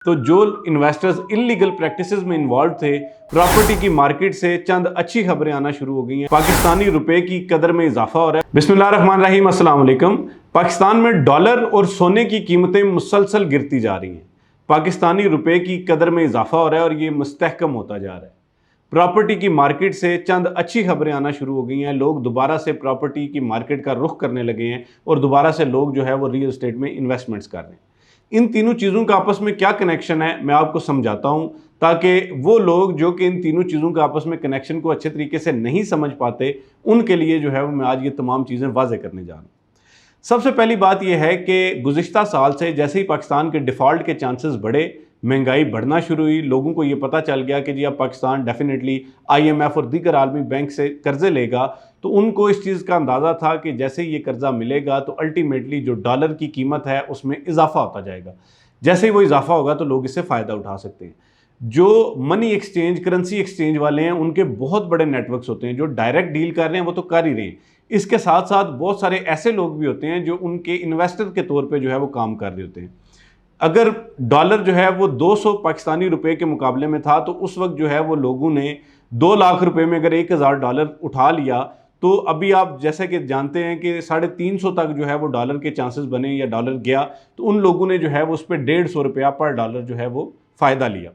तो जो investors illegal practices में इन्वॉल्व थे, प्रॉपर्टी की मार्केट से चंद अच्छी खबरें आना शुरू हो गई हैं। पाकिस्तानी रुपए की कदर में इजाफा हो रहा है। बिस्मिल्लाहिर्रहमानिर्रहीम, अस्सलाम वालेकुम। पाकिस्तान में डॉलर और सोने की कीमतें मुसलसल गिरती जा रही हैं। पाकिस्तानी रुपए की कदर में इजाफा हो रहा है और ये मुस्तहकम होता जा रहा है। प्रॉपर्टी की मार्केट से चंद अच्छी खबरें आना शुरू हो गई हैं। लोग दोबारा से प्रॉपर्टी की मार्केट का रुख करने लगे हैं और दोबारा से लोग जो है वो रियल एस्टेट में इन्वेस्टमेंट्स कर रहे हैं। इन तीनों चीज़ों का आपस में क्या कनेक्शन है, मैं आपको समझाता हूं, ताकि वो लोग जो कि इन तीनों चीज़ों का आपस में कनेक्शन को अच्छे तरीके से नहीं समझ पाते, उनके लिए जो है वो मैं आज ये तमाम चीज़ें वाज़े करने जा रहा हूँ। सबसे पहली बात यह है कि गुज़िश्ता साल से जैसे ही पाकिस्तान के डिफ़ॉल्ट के चांसेस बढ़े, महंगाई बढ़ना शुरू हुई, लोगों को ये पता चल गया कि जी अब पाकिस्तान डेफिनेटली IMF और दीगर आलमी बैंक से कर्जे लेगा, तो उनको इस चीज़ का अंदाज़ा था कि जैसे ही ये कर्जा मिलेगा तो अल्टीमेटली जो डॉलर की कीमत है उसमें इजाफा होता जाएगा। जैसे ही वो इजाफा होगा तो लोग इससे फ़ायदा उठा सकते हैं। जो मनी एक्सचेंज, करेंसी एक्सचेंज वाले हैं, उनके बहुत बड़े नेटवर्क्स होते हैं। जो डायरेक्ट डील कर रहे हैं वो तो कर ही रहे हैं, इसके साथ साथ बहुत सारे ऐसे लोग भी होते हैं जो उनके इन्वेस्टर के तौर पे जो है वो काम कर रहे होते हैं। अगर डॉलर जो है वो 200 पाकिस्तानी रुपए के मुकाबले में था तो उस वक्त जो है वो लोगों ने 2 लाख रुपए में अगर $1000 उठा लिया, तो अभी आप जैसे कि जानते हैं कि 350 तक जो है वो डॉलर के चांसेस बने या डॉलर गया, तो उन लोगों ने जो है वो उस पर $150 पर डॉलर जो है वो फ़ायदा लिया।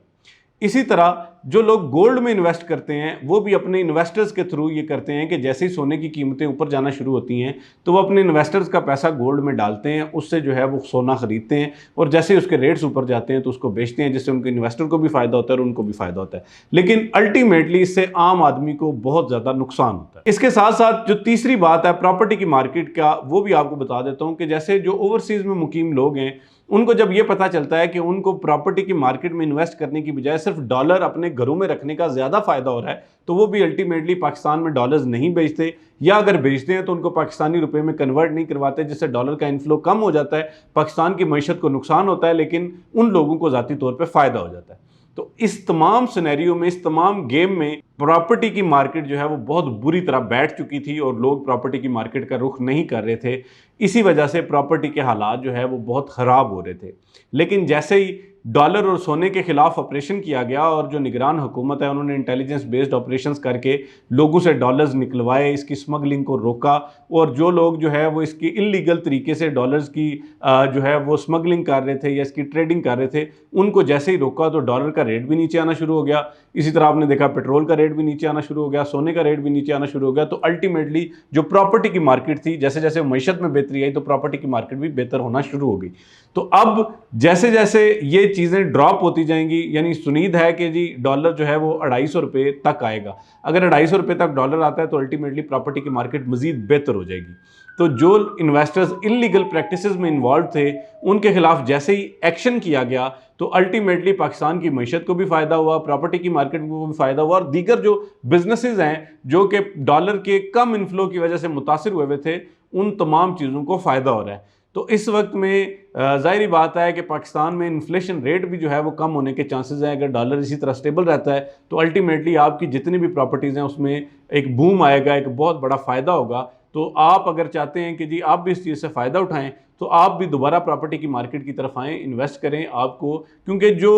इसी तरह जो लोग गोल्ड में इन्वेस्ट करते हैं वो भी अपने इन्वेस्टर्स के थ्रू ये करते हैं कि जैसे ही सोने की कीमतें ऊपर जाना शुरू होती हैं तो वो अपने इन्वेस्टर्स का पैसा गोल्ड में डालते हैं, उससे जो है वो सोना खरीदते हैं और जैसे ही उसके रेट्स ऊपर जाते हैं तो उसको बेचते हैं, जिससे उनके इन्वेस्टर को भी फ़ायदा होता है और उनको भी फ़ायदा होता है। लेकिन अल्टीमेटली इससे आम आदमी को बहुत ज़्यादा नुकसान होता है। इसके साथ साथ जो तीसरी बात है प्रॉपर्टी की मार्केट का, वो भी आपको बता देता हूँ कि जैसे जो ओवरसीज़ में मुकीम लोग हैं, उनको जब ये पता चलता है कि उनको प्रॉपर्टी की मार्केट में इन्वेस्ट करने की बजाय सिर्फ डॉलर अपने घरों में रखने का ज़्यादा फ़ायदा हो रहा है, तो वो भी अल्टीमेटली पाकिस्तान में डॉलर्स नहीं बेचते, या अगर बेचते हैं तो उनको पाकिस्तानी रुपए में कन्वर्ट नहीं करवाते, जिससे डॉलर का इनफ्लो कम हो जाता है। पाकिस्तान की मईशत को नुकसान होता है, लेकिन उन लोगों को ज़ाती तौर पर फ़ायदा हो जाता है। तो इस तमाम सिनेरियो में, इस तमाम गेम में प्रॉपर्टी की मार्केट जो है वो बहुत बुरी तरह बैठ चुकी थी और लोग प्रॉपर्टी की मार्केट का रुख नहीं कर रहे थे। इसी वजह से प्रॉपर्टी के हालात जो है वो बहुत ख़राब हो रहे थे। लेकिन जैसे ही डॉलर और सोने के खिलाफ ऑपरेशन किया गया और जो निगरान हुकूमत है उन्होंने इंटेलिजेंस बेस्ड ऑपरेशंस करके लोगों से डॉलर्स निकलवाए, इसकी स्मगलिंग को रोका, और जो लोग जो है वो इसकी इलीगल तरीके से डॉलर्स की जो है वो स्मगलिंग कर रहे थे या इसकी ट्रेडिंग कर रहे थे, उनको जैसे ही रोका तो डॉलर का रेट भी नीचे आना शुरू हो गया। इसी तरह आपने देखा पेट्रोल का रेट भी नीचे आना शुरू हो गया, सोने का रेट भी नीचे आना शुरू हो गया। तो अल्टीमेटली जो प्रॉपर्टी की मार्केट थी, जैसे जैसे मईशत में बेहतरी आई तो प्रॉपर्टी की मार्केट भी बेहतर होना शुरू हो गई। तो अब जैसे जैसे ये चीज़ें ड्रॉप होती जाएंगी, यानी सुनीद है कि जी डॉलर जो है वो 250 रुपये तक आएगा। अगर 250 रुपये तक डॉलर आता है तो अल्टीमेटली प्रॉपर्टी की मार्केट मज़ीद बेहतर हो जाएगी। तो जो इन्वेस्टर्स इलीगल प्रैक्टिसेस में इन्वॉल्व थे, उनके खिलाफ जैसे ही एक्शन किया गया तो अल्टीमेटली पाकिस्तान की मईशत को भी फ़ायदा हुआ, प्रॉपर्टी की मार्केट को भी फ़ायदा हुआ, और दीगर जो बिजनेसेस हैं जो कि डॉलर के कम इन्फ्लो की वजह से मुतासिर हुए थे, उन तमाम चीज़ों को फ़ायदा हो रहा है। तो इस वक्त में ज़ाहिरी बात है कि पाकिस्तान में इन्फ्लेशन रेट भी जो है वो कम होने के चांसेस हैं। अगर डॉलर इसी तरह स्टेबल रहता है तो अल्टीमेटली आपकी जितनी भी प्रॉपर्टीज़ हैं उसमें एक बूम आएगा, एक बहुत बड़ा फ़ायदा होगा। तो आप अगर चाहते हैं कि जी आप भी इस चीज़ से फ़ायदा उठाएं तो आप भी दोबारा प्रॉपर्टी की मार्केट की तरफ आएँ, इन्वेस्ट करें। आपको, क्योंकि जो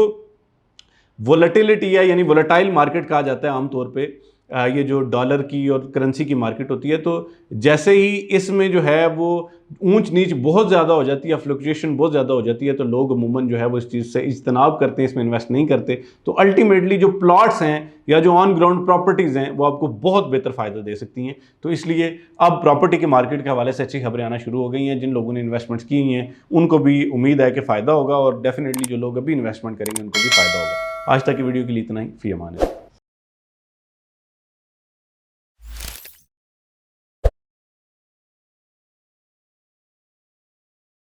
वोलेटिलिटी है, यानी वोलेटाइल मार्केट कहा जाता है आमतौर पे, ये जो डॉलर की और करेंसी की मार्केट होती है, तो जैसे ही इसमें जो है वो ऊंच नीच बहुत ज़्यादा हो जाती है, फ्लक्चुएशन बहुत ज़्यादा हो जाती है, तो लोग अमूमन जो है वो इस चीज़ से इज्तनाब करते हैं, इसमें इन्वेस्ट नहीं करते। तो अल्टीमेटली जो प्लॉट्स हैं या जो ऑन ग्राउंड प्रॉपर्टीज़ हैं वो आपको बहुत बेहतर फ़ायदा दे सकती हैं। तो इसलिए अब प्रॉपर्टी के मार्केट के हवाले से अच्छी खबरें आना शुरू हो गई हैं। जिन लोगों ने इन्वेस्टमेंट्स की हैं उनको भी उम्मीद है कि फ़ायदा होगा, और डेफिनेटली जो लोग अभी इन्वेस्टमेंट करेंगे उनको भी फ़ायदा होगा। आज तक की वीडियो के लिए इतना ही। फ़ी अमान।